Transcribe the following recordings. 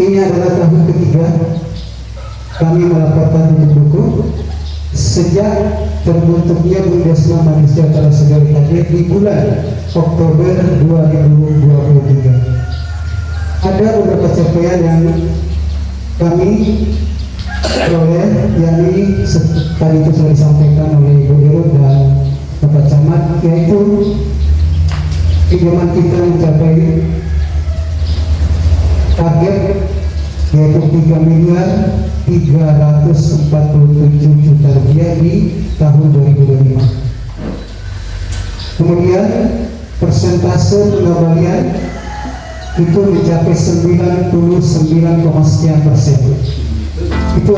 Ini adalah tahun ketiga kami melaporkan buku sejak terbentuknya Bumdesma Manusia Sejahtera Segala Hadir di bulan Oktober 2023. Ada beberapa capaian yang kami peroleh, yakni tadi itu sudah disampaikan oleh Ibu Dirut dan Bapak Camat, yaitu pinjaman kita mencapai target yaitu 3.347 juta rupiah di tahun 2025. Kemudian persentase pengembalian itu mencapai 99,sekian%. Itu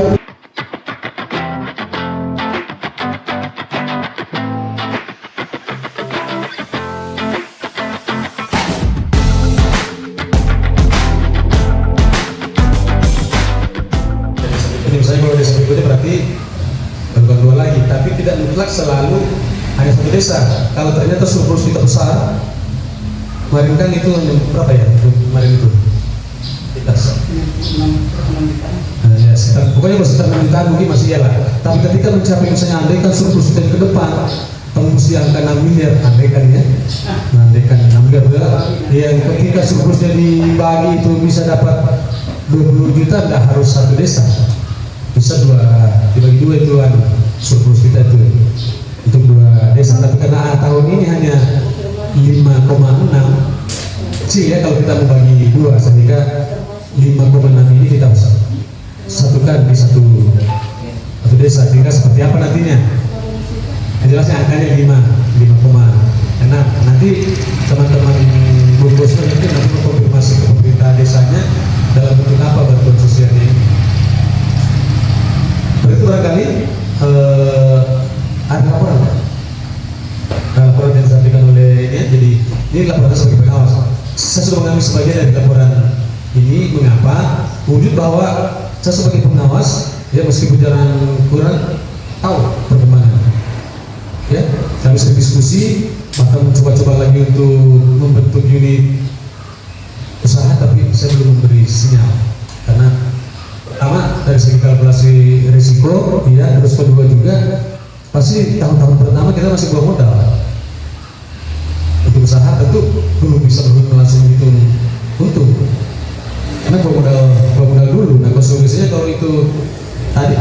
misalnya kalau desa berikutnya berarti bukan dua lagi, tapi tidak mutlak selalu hanya satu desa. Kalau ternyata surplus kita besar, kemarin kan itu berapa ya? Kemarin itu kita ya, sekitar, pokoknya kalau sekitar 6 jutaan mungkin masih iyalah. Tapi ketika mencapai misalnya andaikan surplus kita ke depan tembus di angka 6 miliar, andaikan ya, andaikan 6 miliar yang ketika surplusnya dibagi itu bisa dapat 20 juta, nggak harus satu desa, bisa dibagi dua itu surplus kita itu untuk dua desa. Tapi karena tahun ini hanya 5,6 kecil ya kalau kita membagi dua, sehingga 5,6 ini kita bisa satukan di satu desa. Sehingga seperti apa nantinya? Yang jelasnya angkanya 5, karena nanti teman-teman Bumdesma nanti mengkonfirmasi ke pemerintah desanya dalam bentuk apa bantuan sosialnya ini. Berarti barangkali ada laporan, laporan yang disampaikan oleh ini, jadi ini laporan sebagai pengawas. Saya sudah mengambil sebagian dari laporan ini. Mengapa? Wujud bahwa saya sebagai pengawas, ya meskipun jarang kurang tahu perkembangan. Ya, saya bisa diskusi, bahkan mencoba-coba lagi untuk membentuk unit usaha, tapi saya belum memberi sinyal karena pertama dari segi kalkulasi risiko, ya, terus kedua juga pasti tahun-tahun pertama kita masih bawa modal. Untuk usaha tentu belum bisa langsung itu untung, karena bawa modal dulu. Nah, konsumsinya kalau itu tadi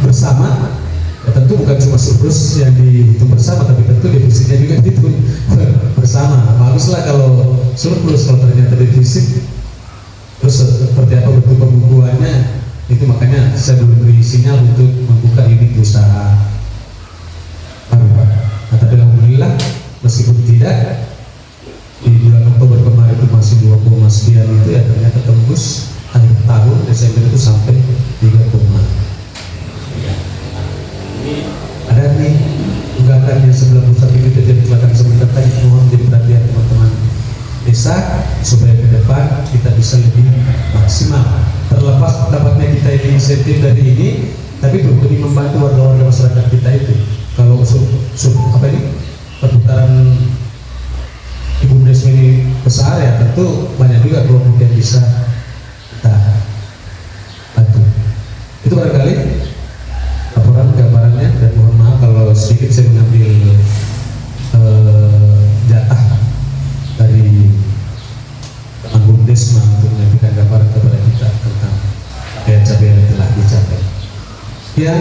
bersama, ya tentu bukan cuma surplus yang dihitung bersama, tapi tentu defisitnya juga dihitung bersama. Baguslah kalau surplus, kalau ternyata defisit, terus seperti apa bentuk pembukuannya itu. Makanya saya belum beri sinyal untuk membuka unit usaha baru, Pak. Nah, tapi alhamdulillah meskipun tidak di bulan Oktober kemarin itu masih 2, sekian itu, ya ternyata tembus akhir tahun Desember itu sampai 3, ada nih gugatan yang 91 ini terjadi kecelakaan sebentar tadi. Mohon jadi perhatian teman-teman desa supaya ke depan kita bisa lebih maksimal. Terlepas dapatnya kita ini insentif dari ini, tapi demi membantu warga-warga masyarakat kita itu. Kalau apa ini perputaran Ibu Bumdesma ini besar, ya tentu banyak juga kelompok yang bisa kita bantu. Itu barangkali laporan gambarannya, dan mohon maaf kalau sedikit saya mengambil jatah dari teman Bumdesma untuk menyampaikan gambaran kepada kita tentang capaian yang telah dicapai. Ya,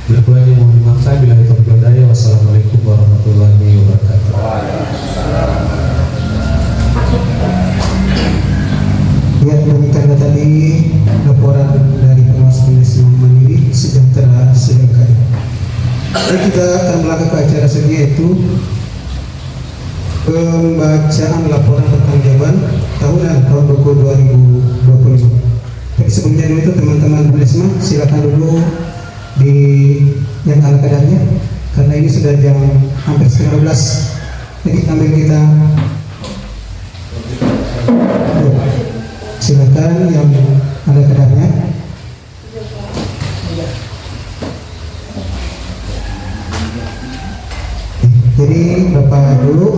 bila kurangnya mohon dimaafkan. Bila itu berdaya, wassalamualaikum warahmatullahi wabarakatuh. ya, demikian tadi laporan dari pengawas Bumdesma Mandiri Sejahtera Segala Hadir. Dan kita akan melakukan ke acara selanjutnya, yaitu pembacaan laporan pertanggungjawaban tahunan tahun 2020. Tapi sebelumnya dulu itu teman-teman Bumdesma silakan dulu di yang ala kadarnya, karena ini sudah jam hampir 11. Jadi ambil kita silakan yang ala kadarnya. Jadi Bapak dulu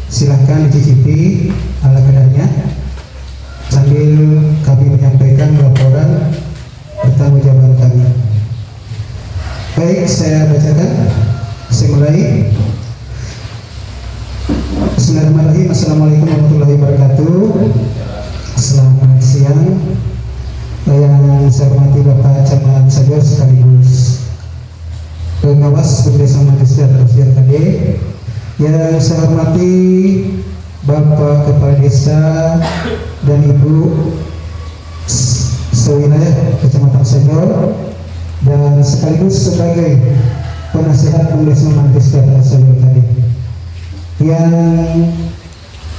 silakan dicicipi ala kadarnya sambil kami menyampaikan laporan pertanggungjawaban kami. Baik, saya bacakan. Saya mulai. Bismillahirrahmanirrahim. Assalamualaikum warahmatullahi wabarakatuh. Selamat siang. Yang saya hormati Bapak Camat Sajor sekaligus Pengawas Bendesa Manusia Terusir KD. Yang saya hormati Bapak Kepala Desa dan Ibu sewilayah Kecamatan Sajor, dan sekaligus sebagai penasihat Bendesa Manusia Terusir KD. Yang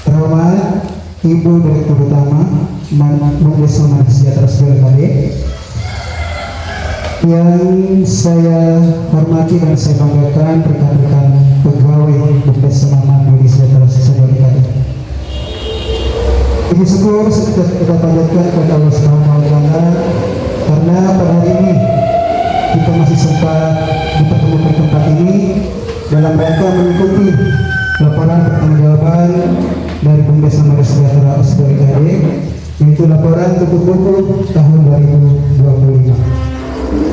terhormat Ibu Direktur Utama Bendesa Manusia Terusir KD, yang saya hormati dan saya banggakan rekan-rekan pegawai Bendesa Manusia Terusir KD. Puji syukur kita panjatkan kepada Allah Subhanahu wa Ta'ala karena pada hari ini kita masih sempat dipertemukan di tempat ini dalam rangka mengikuti laporan pertanggungjawaban dari Bendesa Manusia Terusir KD, yaitu laporan tutup buku tahun 2025.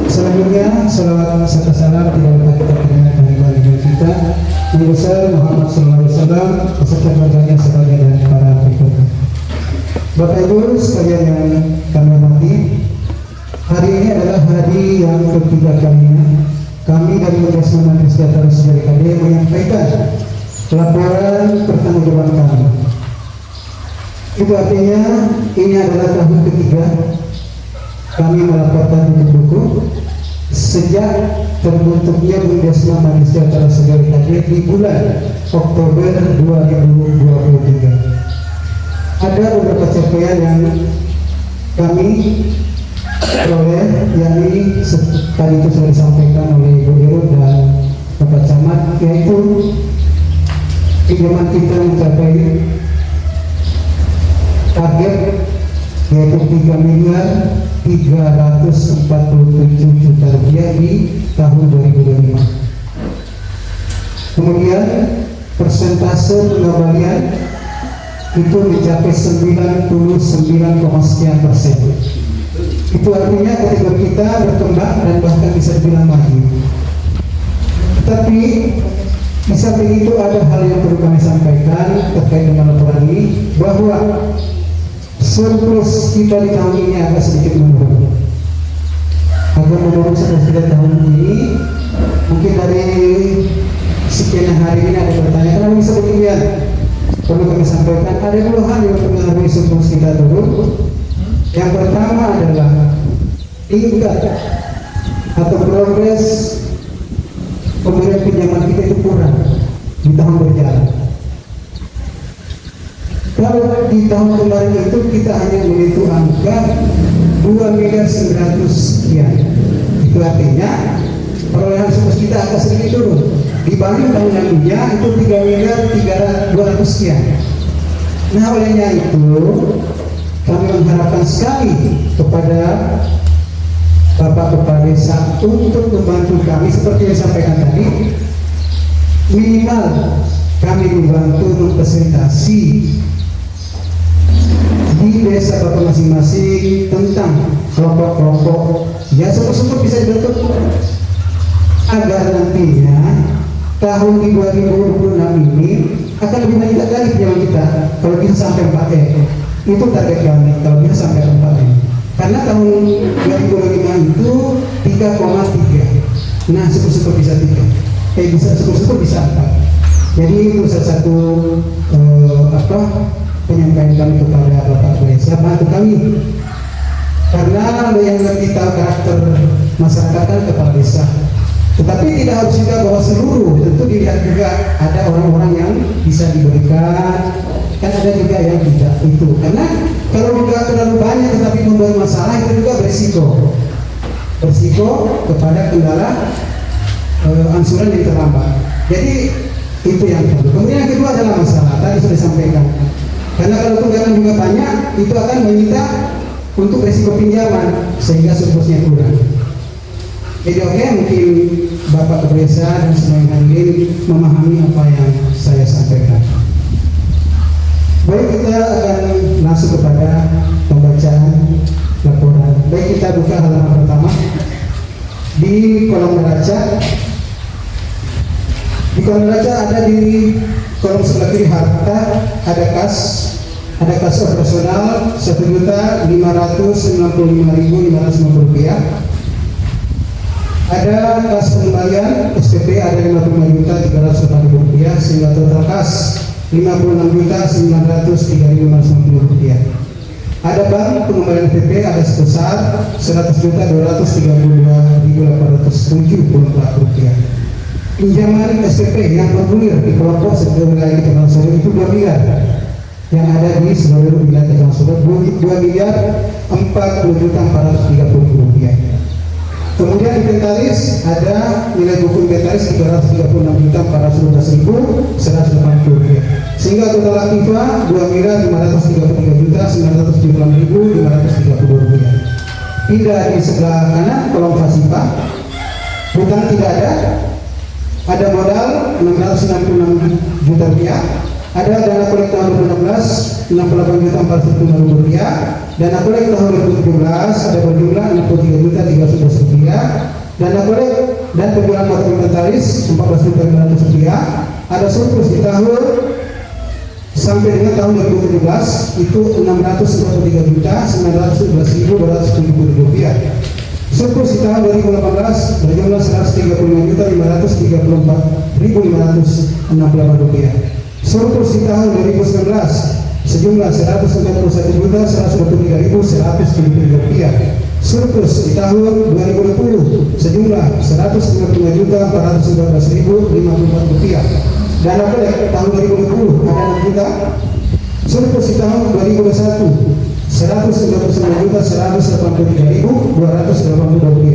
Selanjutnya, salawat serta salam tidak lupa kita panjatkan kepada kita Nabi besar Muhammad SAW beserta keluarganya sebagai dan para pengikutnya. Bapak Ibu sekalian yang kami hormati, hari ini adalah hari yang ketiga kalinya kami dari Bendesa Manusia Terusir KD menyampaikan laporan pertanggungjawaban kami. Itu artinya ini adalah tahun ketiga kami melaporkan tutup buku sejak terbentuknya Bendesa Manusia Terusir KD di bulan Oktober 2023. Ada beberapa capaian yang kami peroleh, yakni tadi itu sudah disampaikan oleh Ibu Dirut dan Bapak Camat, yaitu pinjaman kita mencapai target yaitu 3 miliar 347 juta rupiah di tahun 2025. Kemudian persentase pengembalian itu mencapai 99,sekian%. Itu artinya ketika kita berkembang dan bahkan bisa dibilang maju. Tetapi di samping itu ada hal yang perlu kami sampaikan terkait dengan laporan ini, bahwa surplus kita di tahun ini agak sedikit menurun. Agak menurun setelah tahun ini. Mungkin dari sekian hari ini ada bertanya, kenapa bisa beginian? Perlu kami sampaikan, ada dua hal yang mempengaruhi surplus kita turun. Yang pertama adalah tingkat atau progres pemberian pinjaman kita itu kurang di tahun berjalan. Kalau di tahun kemarin itu kita hanya menyentuh angka 2 miliar 900 sekian. Itu artinya perolehan surplus kita agak sedikit turun dibanding tahun lalunya itu 3 miliar 200 sekian. Nah, olehnya itu kami mengharapkan sekali kepada Bapak Kepala Desa untuk membantu kami seperti yang disampaikan tadi, minimal kami dibantu memfasilitasi di desa Bapak masing-masing tentang kelompok-kelompok ya syukur-syukur bisa dibentuk agar nantinya tahun di 2026 ini akan lebih meningkat lagi pinjaman kita kalau bisa sampai 4M. Itu target kami kalau bisa sampai 4M. Karena tahun 2025 itu 3,3. Nah, syukur-syukur bisa 3. Bisa syukur-syukur bisa 4. Jadi itu salah satu penyampaian kami kepada Bapak Desa, bantu kami. Karena yang ngerti tahu karakter masyarakat kan kepala desa. Tetapi tidak harus juga bahwa seluruh, tentu dilihat juga ada orang-orang yang bisa diberikan, kan ada juga yang tidak itu. Karena kalau juga terlalu banyak tetapi membuat masalah itu juga berisiko kepada kendala angsuran yang terlambat. Jadi itu yang perlu. Kemudian yang kedua adalah masalah tadi sudah disampaikan. Karena kalau tunggakan juga banyak, itu akan meminta untuk risiko pinjaman sehingga surplusnya kurang. Jadi oke, mungkin Bapak Kepala Desa dan semua yang hadir memahami apa yang saya sampaikan. Baik, kita akan langsung kepada pembacaan Anda buka halaman pertama di kolom neraca. Di kolom neraca ada di kolom sebelah kiri harta, ada kas operasional Rp1.595.550. Ada kas pengembalian SPP ada Rp55.380, sehingga total kas Rp56.903.550. Ada bank pengembalian PP ada sebesar Rp100.232.874. Pinjaman SPP yang bergulir di kelompok seluruh wilayah Kecamatan Solo itu 2 miliar, yang ada di seluruh wilayah Kecamatan Solo Rp2.040.430.000. Kemudian inventaris ada nilai buku inventaris Rp336.412.180, sehingga total aktiva Rp2.533.976.532. Pindah di sebelah kanan kolom Fasipa, hutang tidak ada modal Rp666 juta, ada dana kolek tahun 2016 Rp68.450, dana kolek tahun 2017 ada berjumlah Rp63.311, dana kolek dan penjualan motor inventaris Rp14.500, ada surplus di tahun sampai dengan tahun 2017 itu Rp643.911.270. Surplus di tahun 2018 berjumlah Rp135.354.568. Surplus di tahun 2019 sejumlah Rp141.123.170. Surplus di tahun 2020 sejumlah Rp155.414.054. Dana kolek tahun 2020 ada 6 juta. Surplus di tahun 2021 Rp199.183.282.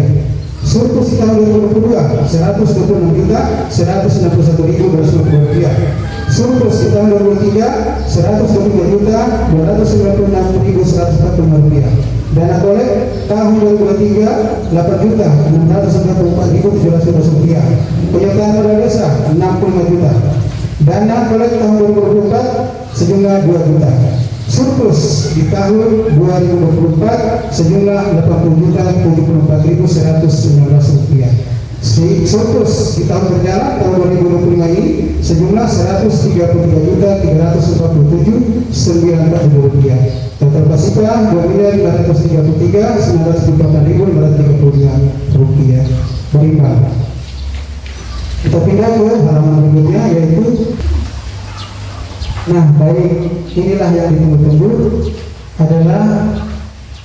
Surplus di tahun 2022 Rp126.161.250. Surplus di tahun 2023 Rp123.296.145. Dana kolek tahun 2023 Rp8.694.712. Penyertaan modal desa 65 juta. Dana kolek tahun 2024 sejumlah 2 juta. Surplus di tahun 2024 sejumlah Rp80.074.119. Surplus di tahun berjalan tahun 2025 ini sejumlah Rp133.347.940. Total Fasipa Rp2.533.948.535 berimbang. Kita pindah ke halaman berikutnya, yaitu inilah yang ditunggu-tunggu adalah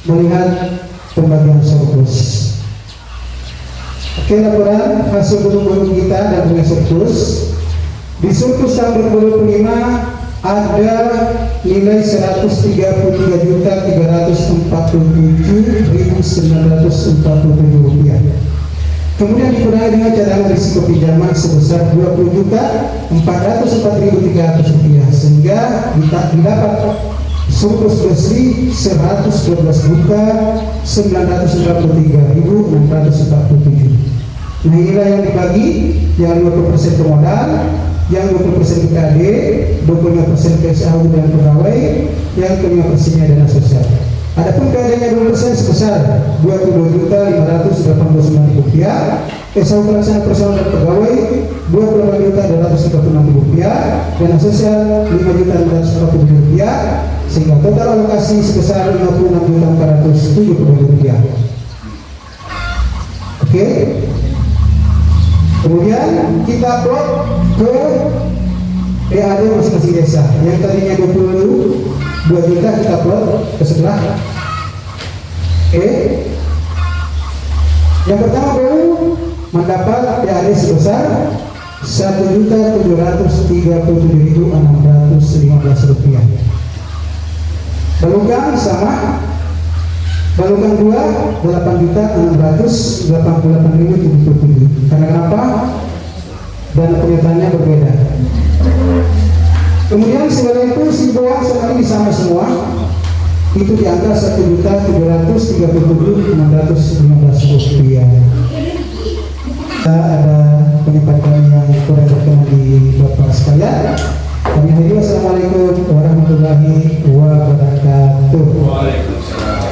melihat pembagian surplus. Oke, laporan hasil gunung-gunung kita dan punya surplus. Di surplus tahun 2025 ada nilai Rp103.347.947. Kemudian dikurangi dengan cadangan risiko pinjaman sebesar Rp20.404.300, sehingga didapat surplus bersih Rp112.993.647. Nah, inilah yang dibagi, yang 50% ke modal, yang 20% ke KD, 25% ke SAU dan pegawai, yang ke-5% dana sosial. Adapun KD-nya 20% sebesar Rp25.589.000, SAU pelaksana personal dan pegawai Rp28.236.000, dana sosial Rp5.640.000, sehingga total alokasi sebesar Rp56.470.000. Oke. Kemudian kita plot ke PAD masing-masing desa. Yang tadinya 22 juta kita plot ke sebelah. Yang pertama baru mendapat PAD sebesar Rp1.737.615. Balukan sama, balukan 2 8.688.077. Karena kenapa? Dan penyertaannya berbeda. Kemudian setelah itu si bawah sama ini sama semua, itu di angka Rp1.737.615. Kita ada penyampaian yang kurang berkenan di Bapak sekalian. Kami akhiri, wassalamualaikum warahmatullahi wabarakatuh. Waalaikumsalam.